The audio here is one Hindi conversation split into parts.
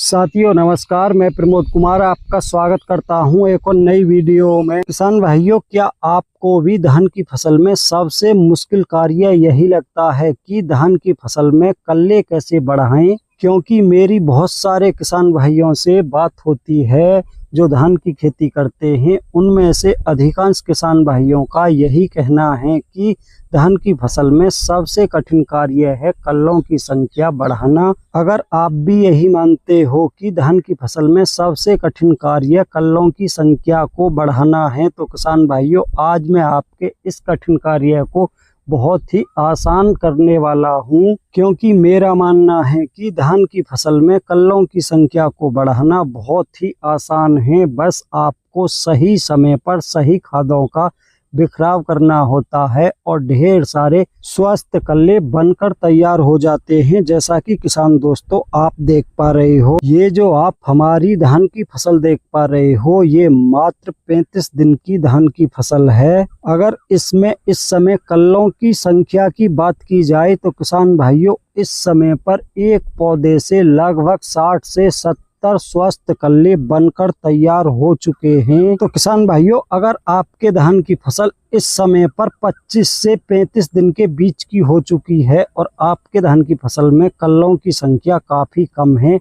साथियों नमस्कार, मैं प्रमोद कुमार आपका स्वागत करता हूं एक और नई वीडियो में। किसान भाइयों, क्या आपको भी धान की फसल में सबसे मुश्किल कार्य यही लगता है कि धान की फसल में कल्ले कैसे बढ़ाएं? क्योंकि मेरी बहुत सारे किसान भाइयों से बात होती है जो धान की खेती करते हैं, उनमें से अधिकांश किसान भाइयों का यही कहना है कि धान की फसल में सबसे कठिन कार्य है कल्लों की संख्या बढ़ाना। अगर आप भी यही मानते हो कि धान की फसल में सबसे कठिन कार्य कल्लों की संख्या को बढ़ाना है, तो किसान भाइयों आज मैं आपके इस कठिन कार्य को बहुत ही आसान करने वाला हूं, क्योंकि मेरा मानना है कि धान की फसल में कल्लों की संख्या को बढ़ाना बहुत ही आसान है। बस आपको सही समय पर सही खादों का बिखराव करना होता है और ढेर सारे स्वस्थ कल्ले बनकर तैयार हो जाते हैं। जैसा कि किसान दोस्तों आप देख पा रहे हो, ये जो आप हमारी धान की फसल देख पा रहे हो, ये मात्र 35 दिन की धान की फसल है। अगर इसमें इस समय कल्लों की संख्या की बात की जाए तो किसान भाइयों इस समय पर एक पौधे से लगभग 60 से 70 स्वस्थ कल्ले बनकर तैयार हो चुके हैं। तो किसान भाइयों, अगर आपके धान की फसल इस समय पर 25 से 35 दिन के बीच की हो चुकी है और आपके धान की फसल में कल्लों की संख्या काफी कम है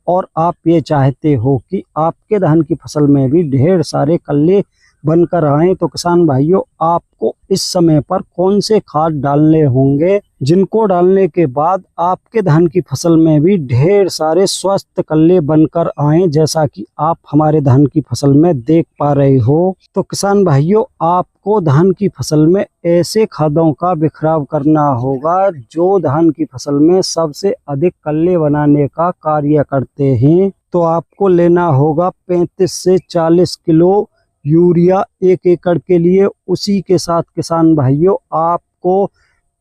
और आप ये चाहते हो कि आपके धान की फसल में भी ढेर सारे कल्ले बनकर आए, तो किसान भाइयों आपको इस समय पर कौन से खाद डालने होंगे जिनको डालने के बाद आपके धान की फसल में भी ढेर सारे स्वस्थ कल्ले बनकर आए, जैसा कि आप हमारे धान की फसल में देख पा रहे हो। तो किसान भाइयों, आपको धान की फसल में ऐसे खादों का बिखराव करना होगा जो धान की फसल में सबसे अधिक कल्ले बनाने का कार्य करते हैं। तो आपको लेना होगा 35 से 40 किलो यूरिया 1 एकड़ के लिए। उसी के साथ किसान भाइयों आपको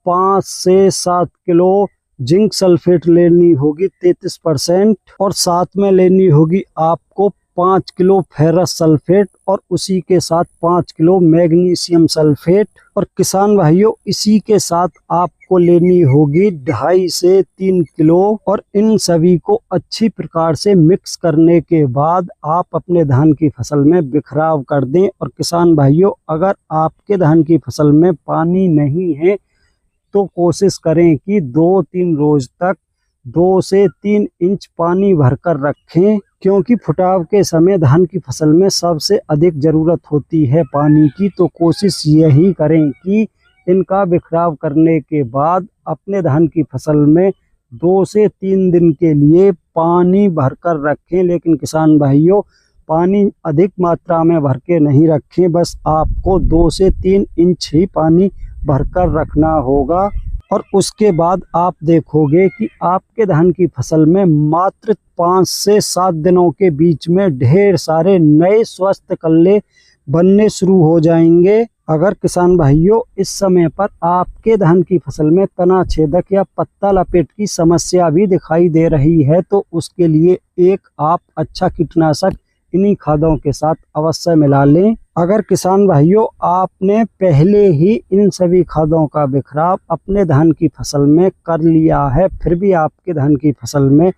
5 से 7 किलो जिंक सल्फेट लेनी होगी 33% और साथ में लेनी होगी आपको 5 किलो फेरस सल्फेट और उसी के साथ 5 किलो मैग्नीशियम सल्फेट। और किसान भाइयों इसी के साथ आपको लेनी होगी 2.5 से 3 किलो और इन सभी को अच्छी प्रकार से मिक्स करने के बाद आप अपने धान की फसल में बिखराव कर दें। और किसान भाइयों, अगर आपके धान की फसल में पानी नहीं है तो कोशिश करें कि 2-3 रोज तक 2 से 3 इंच पानी भरकर रखें, क्योंकि फुटाव के समय धान की फसल में सबसे अधिक जरूरत होती है पानी की। तो कोशिश यही करें कि इनका बिखराव करने के बाद अपने धान की फसल में 2 से 3 दिन के लिए पानी भरकर रखें। लेकिन किसान भाइयों, पानी अधिक मात्रा में भर के नहीं रखें, बस आपको 2 से 3 इंच ही पानी भरकर रखना होगा। और उसके बाद आप देखोगे कि आपके धान की फसल में मात्र 5 से 7 दिनों के बीच में ढेर सारे नए स्वस्थ कल्ले बनने शुरू हो जाएंगे। अगर किसान भाइयों इस समय पर आपके धान की फसल में तना छेदक या पत्ता लपेट की समस्या भी दिखाई दे रही है, तो उसके लिए एक आप अच्छा कीटनाशक इन्हीं खादों के साथ अवश्य मिला लें। अगर किसान भाइयों आपने पहले ही इन सभी खादों का बिखराव अपने धान की फसल में कर लिया है, फिर भी आपके धान की फसल में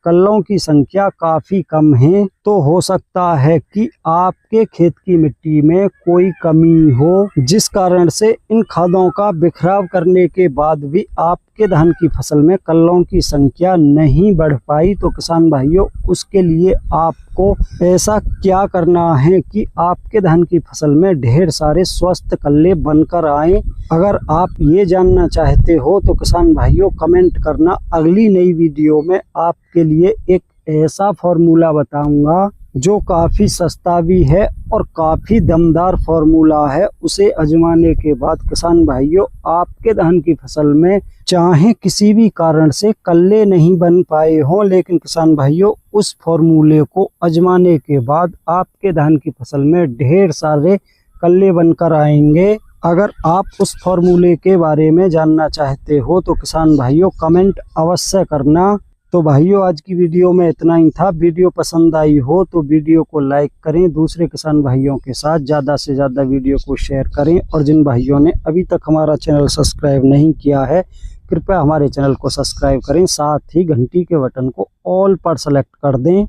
कल्लों की संख्या काफी कम है, तो हो सकता है कि आपके खेत की मिट्टी में कोई कमी हो, जिस कारण से इन खादों का बिखराव करने के बाद भी आपके धान की फसल में कल्लों की संख्या नहीं बढ़ पाई। तो किसान भाइयों, उसके लिए आपको ऐसा क्या करना है कि आपके धान की फसल में ढेर सारे स्वस्थ कल्ले बनकर आए। अगर आप ये जानना चाहते हो तो किसान भाइयों कमेंट करना, अगली नई वीडियो में आपके लिए एक ऐसा फॉर्मूला बताऊंगा जो काफी सस्ता भी है और काफी दमदार फॉर्मूला है। उसे आजमाने के बाद किसान भाइयों आपके धान की फसल में चाहे किसी भी कारण से कल्ले नहीं बन पाए हों, लेकिन किसान भाइयों उस फॉर्मूले को आजमाने के बाद आपके धान की फसल में ढेर सारे कल्ले बनकर आएंगे। अगर आप उस फॉर्मूले के बारे में जानना चाहते हो तो किसान भाइयों कमेंट अवश्य करना। तो भाइयों आज की वीडियो में इतना ही था। वीडियो पसंद आई हो तो वीडियो को लाइक करें, दूसरे किसान भाइयों के साथ ज़्यादा से ज़्यादा वीडियो को शेयर करें और जिन भाइयों ने अभी तक हमारा चैनल सब्सक्राइब नहीं किया है कृपया हमारे चैनल को सब्सक्राइब करें, साथ ही घंटी के बटन को ऑल पर सेलेक्ट कर दें